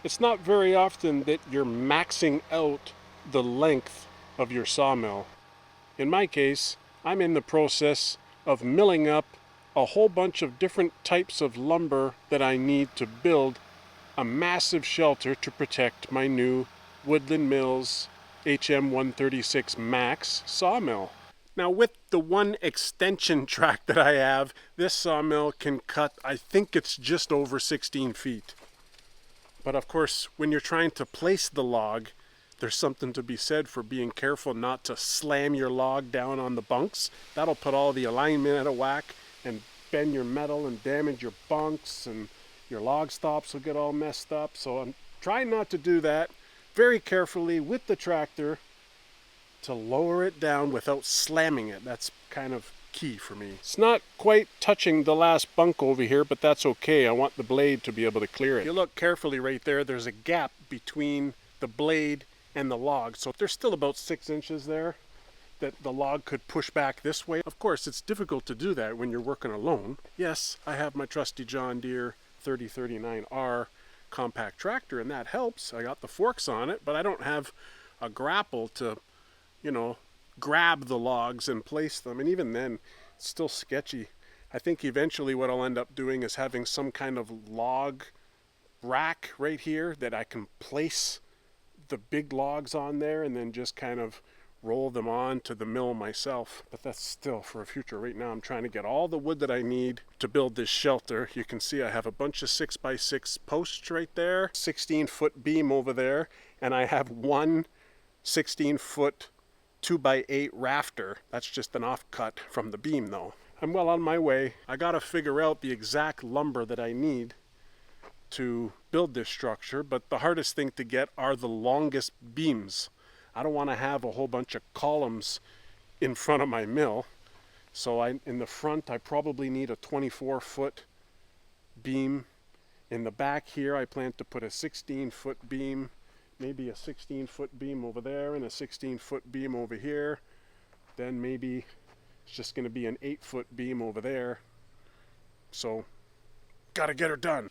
It's not very often that you're maxing out the length of your sawmill. In my case, I'm in the process of milling up a whole bunch of different types of lumber that I need to build a massive shelter to protect my new Woodland Mills HM 136 Max sawmill. Now, with the one extension track that I have, this sawmill can cut, I think it's just over 16 feet. But of course, when you're trying to place the log, there's something to be said for being careful not to slam your log down on the bunks. That'll put all the alignment out of whack and bend your metal and damage your bunks, and your log stops will get all messed up. So I'm trying not to do that, very carefully with the tractor to lower it down without slamming it. That's kind of key for me. It's not quite touching the last bunk over here, but that's okay. I want the blade to be able to clear it. If you look carefully right there, there's a gap between the blade and the log. So there's still about 6 inches there that the log could push back this way. Of course, it's difficult to do that when you're working alone. Yes, I have my trusty John Deere 3039R compact tractor, and that helps. I got the forks on it, but I don't have a grapple to, grab the logs and place them. And even then, it's still sketchy. I think eventually what I'll end up doing is having some kind of log rack right here that I can place the big logs on there and then just kind of roll them on to the mill myself. But that's still for a future. Right now I'm trying to get all the wood that I need to build this shelter. You can see I have a bunch of 6x6 posts right there, 16-foot beam over there, and I have one 16-foot 2x8 rafter. That's just an offcut from the beam though. I'm well on my way. I gotta figure out the exact lumber that I need to build this structure, but the hardest thing to get are the longest beams. I don't want to have a whole bunch of columns in front of my mill. So in the front I probably need a 24-foot beam. In the back here I plan to put a 16-foot beam, maybe a 16-foot beam over there and a 16-foot beam over here. Then maybe it's just going to be an 8-foot beam over there. So, gotta get her done.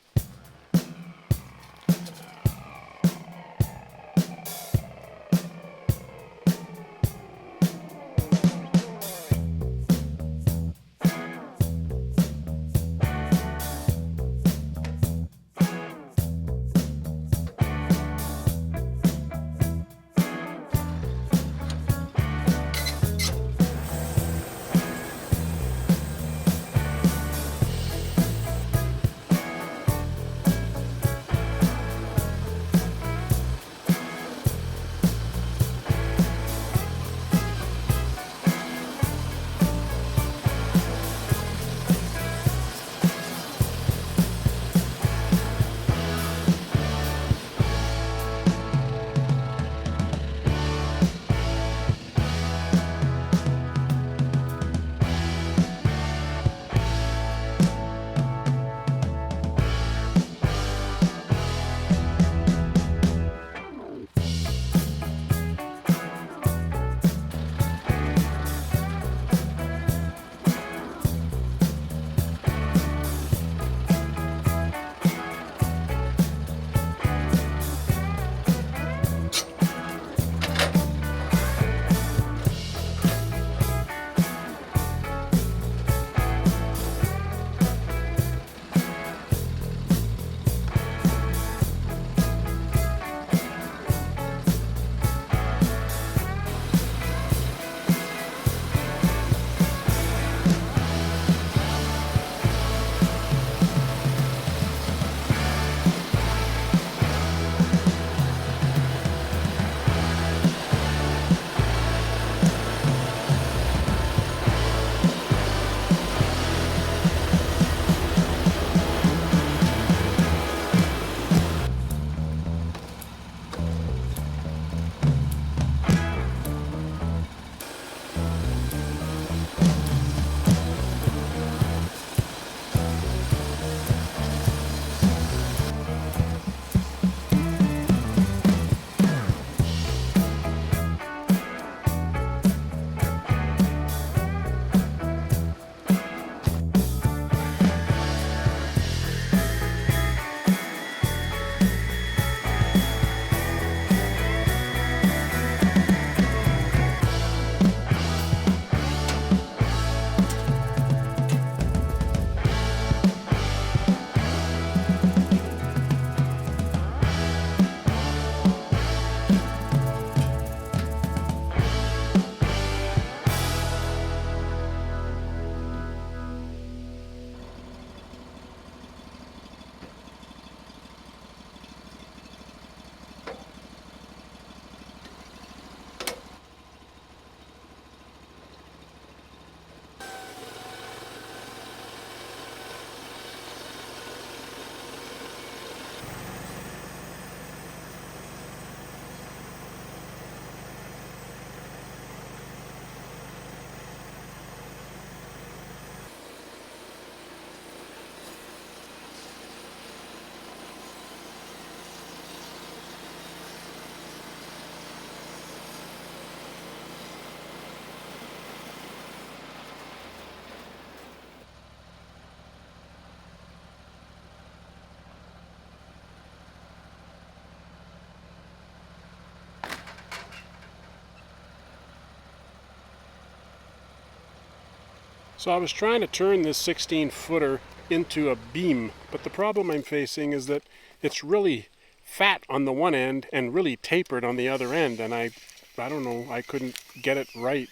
So I was trying to turn this 16-footer into a beam, but the problem I'm facing is that it's really fat on the one end and really tapered on the other end, and I don't know, I couldn't get it right,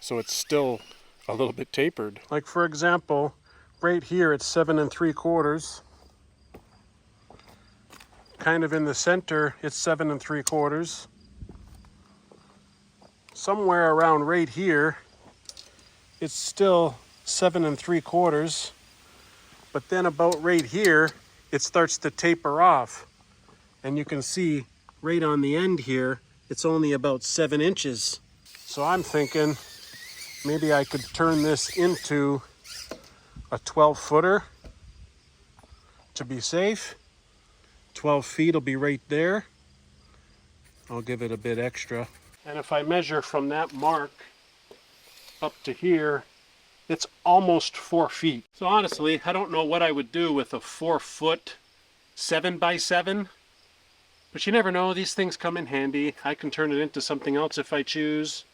so it's still a little bit tapered. Like for example, right here it's 7 3/4. Kind of in the center, it's 7 3/4. Somewhere around right here, it's still 7 3/4. But then about right here, it starts to taper off. And you can see right on the end here, it's only about 7 inches. So I'm thinking maybe I could turn this into a 12-footer to be safe. 12 feet will be right there. I'll give it a bit extra. And if I measure from that mark up to here, it's almost 4 feet. So honestly, I don't know what I would do with a 4-foot 7x7, but you never know, these things come in handy. I can turn it into something else if I choose.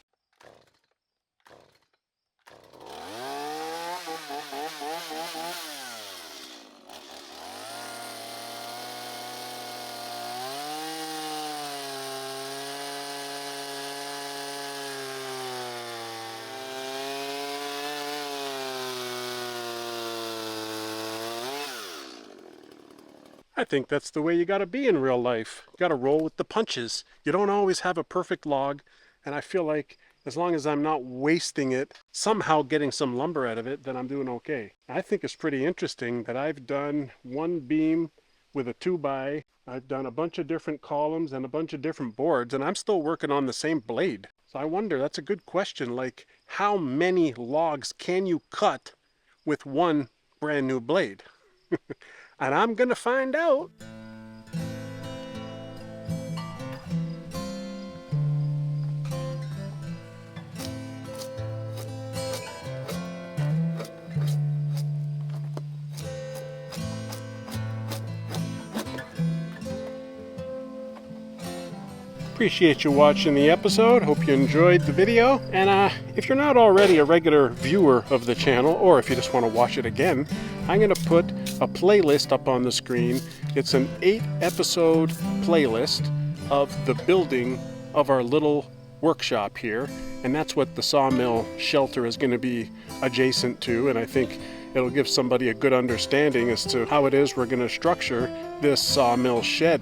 I think that's the way you gotta be in real life. You gotta roll with the punches. You don't always have a perfect log, and I feel like as long as I'm not wasting it, somehow getting some lumber out of it, then I'm doing okay. I think it's pretty interesting that I've done one beam with a 2x. I've done a bunch of different columns and a bunch of different boards, and I'm still working on the same blade. So I wonder, that's a good question, like how many logs can you cut with one brand new blade? And I'm gonna find out. Appreciate you watching the episode. Hope you enjoyed the video. And if you're not already a regular viewer of the channel, or if you just want to watch it again, I'm going to put a playlist up on the screen. It's an 8-episode playlist of the building of our little workshop here. And that's what the Sawmill shelter is going to be adjacent to. And I think it'll give somebody a good understanding as to how it is we're going to structure this Sawmill Shed.